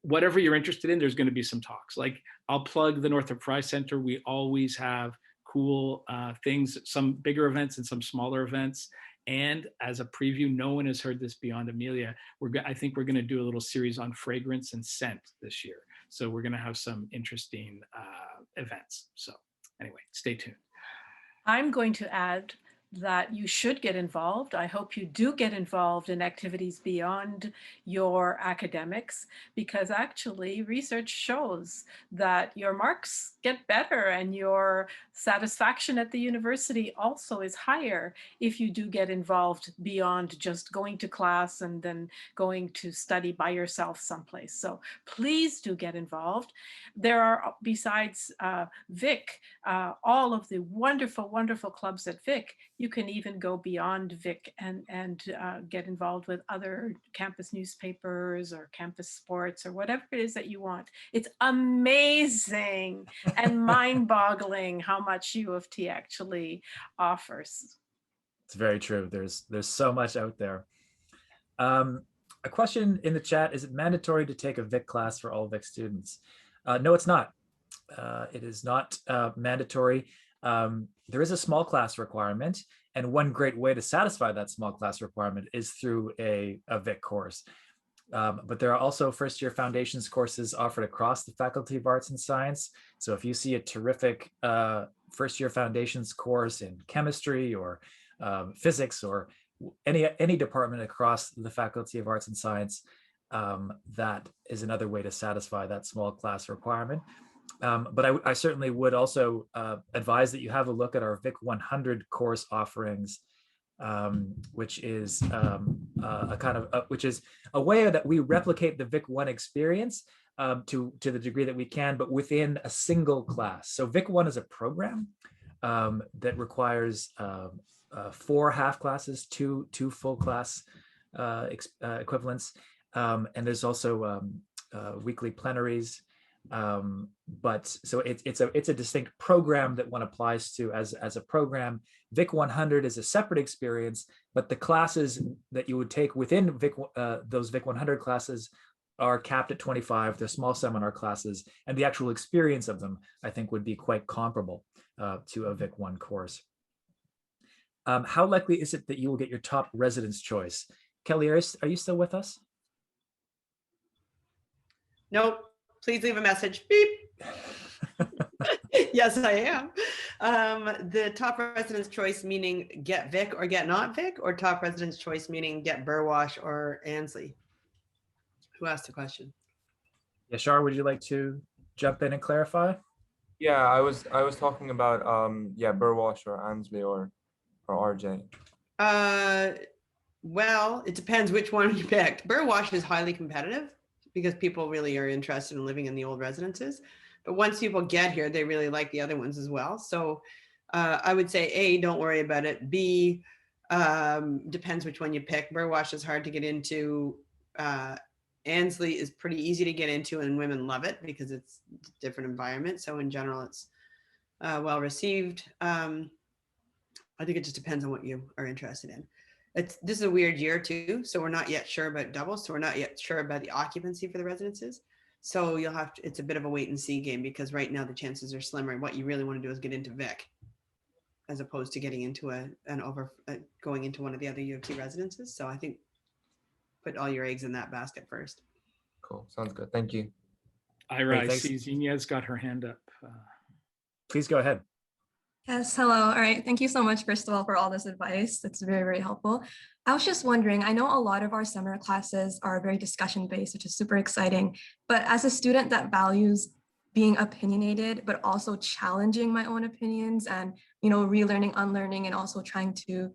[SPEAKER 3] whatever you're interested in, there's going to be some talks. Like I'll plug the Northrop Frye Center. We always have cool things, some bigger events and some smaller events. And as a preview, no one has heard this beyond Amelia. I think we're going to do a little series on fragrance and scent this year. So we're going to have some interesting events. So anyway, stay tuned.
[SPEAKER 2] I'm going to add that you should get involved. I hope you do get involved in activities beyond your academics, because actually research shows that your marks get better and your satisfaction at the university also is higher if you do get involved beyond just going to class and then going to study by yourself someplace. So please do get involved. There are, besides Vic, all of the wonderful, wonderful clubs at Vic. You can even go beyond Vic and get involved with other campus newspapers or campus sports or whatever it is that you want. It's amazing and mind-boggling how much U of T actually offers.
[SPEAKER 1] It's very true. There's so much out there. A question in the chat, is it mandatory to take a Vic class for all Vic students? No, it's not. It is not mandatory. There is a small class requirement, and one great way to satisfy that small class requirement is through a Vic course. But there are also first-year foundations courses offered across the Faculty of Arts and Science. So if you see a terrific first-year foundations course in chemistry or physics or any department across the Faculty of Arts and Science, that is another way to satisfy that small class requirement. But I certainly would also advise that you have a look at our Vic 100 course offerings, which is which is a way that we replicate the Vic 1 experience to the degree that we can, but within a single class. So Vic 1 is a program that requires 4 half classes, two full class equivalents, and there's also weekly plenaries. But so it's a distinct program that one applies to as a program. Vic 100 is a separate experience, but the classes that you would take within those Vic 100 classes are capped at 25. They're small seminar classes, and the actual experience of them, I think, would be quite comparable to a Vic 1 course. How likely is it that you will get your top residence choice? Kelly, are you still with us?
[SPEAKER 6] Nope. Please leave a message. Beep. Yes, I am. The top residence choice meaning get Vic or get not Vic, or top residence choice meaning get Burwash or Annesley? Who asked the question?
[SPEAKER 1] Yashar, would you like to jump in and clarify?
[SPEAKER 7] Yeah, I was talking about yeah, Burwash or Annesley or RJ.
[SPEAKER 6] Well, it depends which one you picked. Burwash is highly competitive because people really are interested in living in the old residences. But once people get here, they really like the other ones as well. So I would say A, don't worry about it. B, depends which one you pick. Burwash is hard to get into. Annesley is pretty easy to get into, and women love it because it's a different environment. So in general, it's well received. I think it just depends on what you are interested in. This is a weird year too, so we're not yet sure about doubles. So we're not yet sure about the occupancy for the residences. So you'll have to, it's a bit of a wait and see game because right now the chances are slimmer. And what you really want to do is get into Vic, as opposed to getting into going into one of the other U of T residences. So I think put all your eggs in that basket first.
[SPEAKER 7] Cool, sounds good. Thank you.
[SPEAKER 3] Ira,
[SPEAKER 1] Great,
[SPEAKER 3] I see Zinya's got her hand up.
[SPEAKER 1] Please go ahead.
[SPEAKER 8] Yes, hello. All right. Thank you so much, first of all, for all this advice. That's very, very helpful. I was just wondering, I know a lot of our summer classes are very discussion-based, which is super exciting. But as a student that values being opinionated, but also challenging my own opinions and, relearning, unlearning, and also trying to,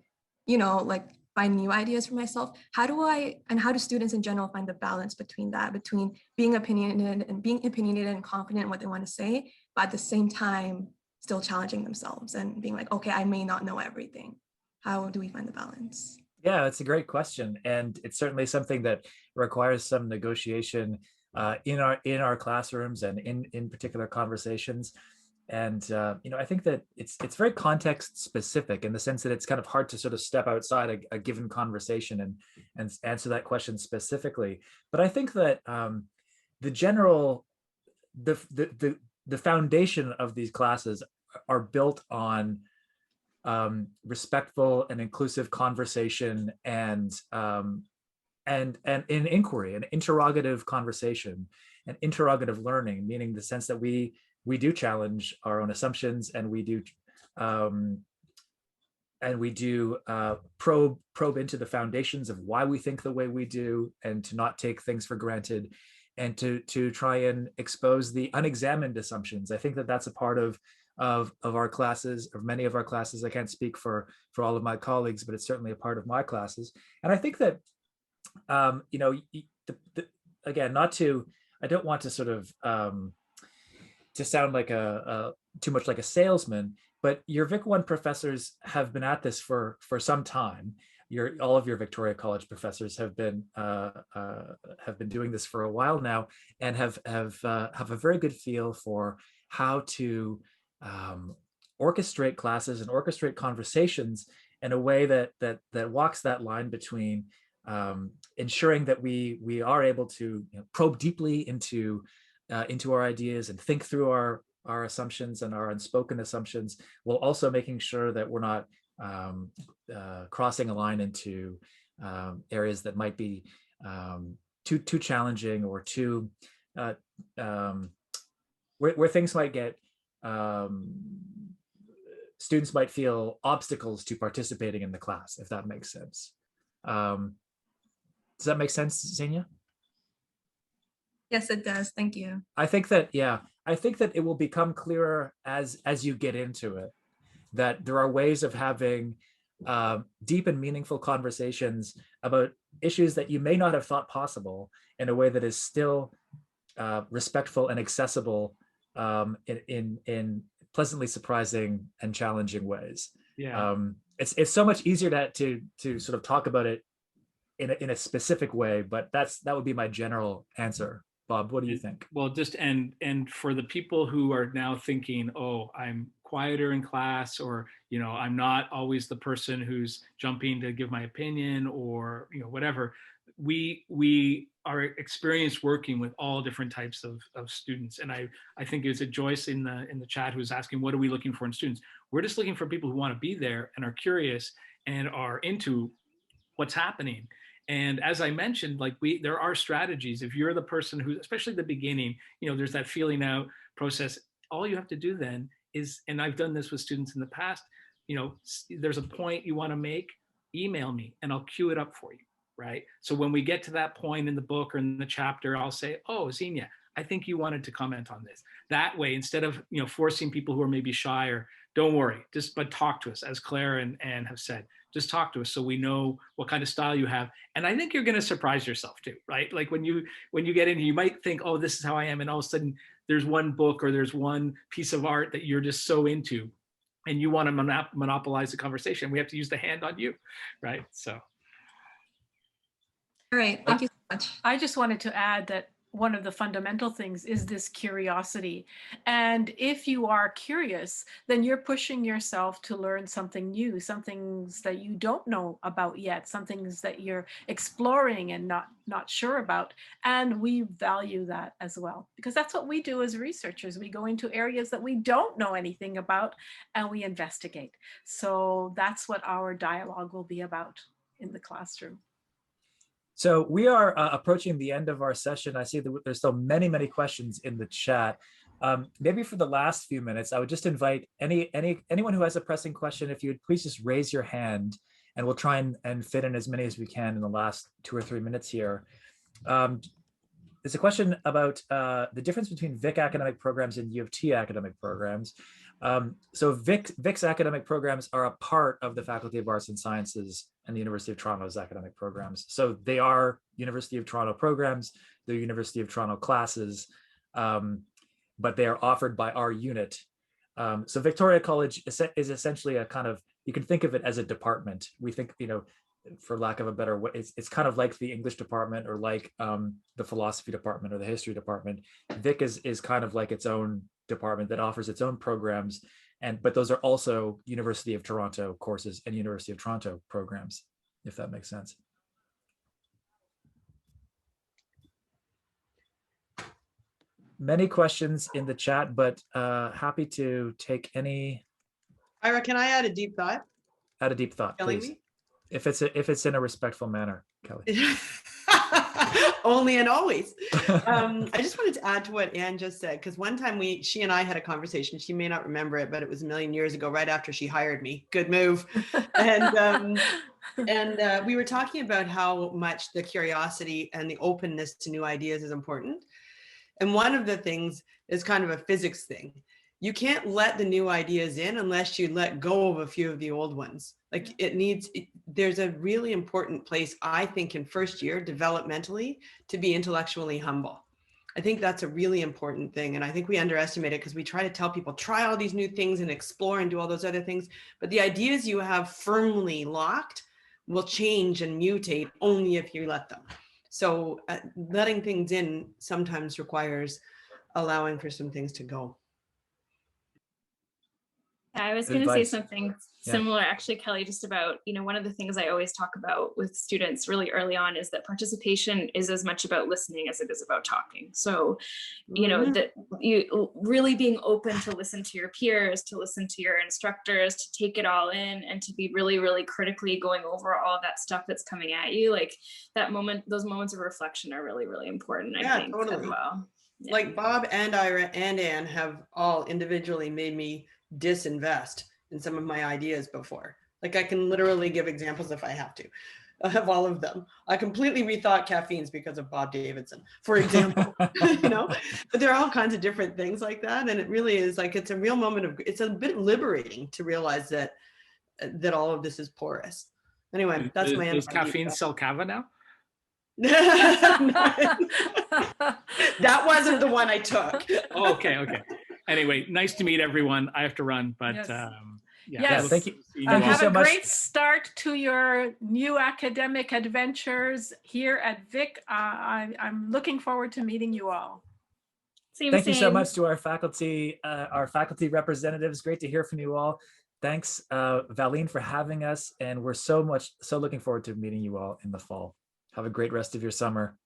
[SPEAKER 8] like find new ideas for myself, how do students in general find the balance between that, between being opinionated and confident in what they want to say, but at the same time, still challenging themselves and being like, okay, I may not know everything. How do we find the balance?
[SPEAKER 1] Yeah, that's a great question. And it's certainly something that requires some negotiation in our classrooms and in particular conversations. And I think that it's very context specific in the sense that it's kind of hard to sort of step outside a given conversation and answer that question specifically. But I think that the foundation of these classes are built on respectful and inclusive conversation and in inquiry, an interrogative conversation, and interrogative learning, meaning the sense that we do challenge our own assumptions, and we do probe into the foundations of why we think the way we do, and to not take things for granted, and to try and expose the unexamined assumptions. I think that that's a part of our classes, of many of our classes. I can't speak for all of my colleagues, but it's certainly a part of my classes. And I think that, again, I don't want to sort of to sound like too much like a salesman, but your Vic 1 professors have been at this for some time. All of your Victoria College professors have been doing this for a while now, and have a very good feel for how to orchestrate classes and orchestrate conversations in a way that walks that line between ensuring that we are able to probe deeply into our ideas and think through our assumptions and our unspoken assumptions, while also making sure that we're not crossing a line into areas that might be too challenging, or too where things might get students might feel obstacles to participating in the class, if that makes sense. Does that make sense, Xenia?
[SPEAKER 8] Yes, it does. Thank you.
[SPEAKER 1] I think that, yeah, I think that it will become clearer as you get into it, that there are ways of having deep and meaningful conversations about issues that you may not have thought possible, in a way that is still respectful and accessible, in pleasantly surprising and challenging ways.
[SPEAKER 3] Yeah.
[SPEAKER 1] It's so much easier to sort of talk about it in a specific way, but that would be my general answer. Bob, what do you think?
[SPEAKER 3] Well, just and for the people who are now thinking, oh, I'm quieter in class, or I'm not always the person who's jumping to give my opinion, or whatever, we are experienced working with all different types of students. And I think it was Joyce in the chat who's asking, what are we looking for in students? We're just looking for people who want to be there and are curious and are into what's happening. And as I mentioned, there are strategies. If you're the person who, especially at the beginning, there's that feeling out process. All you have to do then is, and I've done this with students in the past, there's a point you want to make, email me and I'll queue it up for you, right? So when we get to that point in the book or in the chapter, I'll say, oh, Xenia, I think you wanted to comment on this. That way, instead of forcing people who are maybe shy, or don't worry, but talk to us, as Claire and Anne have said. Just talk to us so we know what kind of style you have. And I think you're going to surprise yourself too, right? Like when you get in, you might think, oh, this is how I am. And all of a sudden there's one book or there's one piece of art that you're just so into, and you want to monopolize the conversation. We have to use the hand on you, right? So.
[SPEAKER 8] All right, thank you so much.
[SPEAKER 2] I just wanted to add that one of the fundamental things is this curiosity. And if you are curious, then you're pushing yourself to learn something new, some things that you don't know about yet, some things that you're exploring and not sure about. And we value that as well, because that's what we do as researchers. We go into areas that we don't know anything about and we investigate. So that's what our dialogue will be about in the classroom.
[SPEAKER 1] So we are approaching the end of our session. I see that there's still many questions in the chat. Maybe for the last few minutes, I would just invite anyone who has a pressing question, if you would please just raise your hand, and we'll try and fit in as many as we can in the last 2 or 3 minutes here. There's a question about the difference between Vic academic programs and U of T academic programs. So Vic's academic programs are a part of the Faculty of Arts and Sciences and the University of Toronto's academic programs. So they are University of Toronto programs, they're University of Toronto classes, but they are offered by our unit. So Victoria College is essentially a kind of, you can think of it as a department. We think, for lack of a better way, it's kind of like the English department, or like the philosophy department or the history department. Vic is kind of like its own department that offers its own programs, but those are also University of Toronto courses and University of Toronto programs, if that makes sense. Many questions in the chat, but happy to take any.
[SPEAKER 6] Ira, can I add a deep thought?
[SPEAKER 1] Add a deep thought, please.
[SPEAKER 6] Me?
[SPEAKER 1] If it's in a respectful manner, Kelly.
[SPEAKER 6] Only and always. I just wanted to add to what Anne just said, because one time she and I had a conversation. She may not remember it, but it was a million years ago, right after she hired me. Good move. And we were talking about how much the curiosity and the openness to new ideas is important. And one of the things is kind of a physics thing. You can't let the new ideas in unless you let go of a few of the old ones. Like there's a really important place, I think, in first year developmentally to be intellectually humble. I think that's a really important thing. And I think we underestimate it because we try to tell people, try all these new things and explore and do all those other things. But the ideas you have firmly locked will change and mutate only if you let them. So letting things in sometimes requires allowing for some things to go.
[SPEAKER 4] I was going to say something
[SPEAKER 1] Yeah.
[SPEAKER 4] Similar, actually, Kelly, just about, one of the things I always talk about with students really early on is that participation is as much about listening as it is about talking. So, that you really being open to listen to your peers, to listen to your instructors, to take it all in, and to be really, really critically going over all that stuff that's coming at you. Like those moments of reflection are really, really important, I think,
[SPEAKER 6] totally.
[SPEAKER 4] as well. Yeah.
[SPEAKER 6] Like Bob and Ira and Anne have all individually made me disinvest in some of my ideas before. Like I can literally give examples if I have to. I have all of them. I completely rethought caffeines because of Bob Davidson, for example. But there are all kinds of different things like that, and it really is like it's a real moment of. It's a bit liberating to realize that all of this is porous. Anyway, that's my.
[SPEAKER 3] Does caffeine sell cava now?
[SPEAKER 6] That wasn't the one I took.
[SPEAKER 3] Oh, okay. Anyway, nice to meet everyone. I have to run, but
[SPEAKER 2] Yes.
[SPEAKER 1] Yes, thank you.
[SPEAKER 2] Have
[SPEAKER 1] so
[SPEAKER 2] a
[SPEAKER 1] much.
[SPEAKER 2] great start to your new academic adventures here at Vic. I'm looking forward to meeting you all.
[SPEAKER 1] Thank you so much to our faculty representatives. Great to hear from you all. Thanks, Valine, for having us. And we're so looking forward to meeting you all in the fall. Have a great rest of your summer.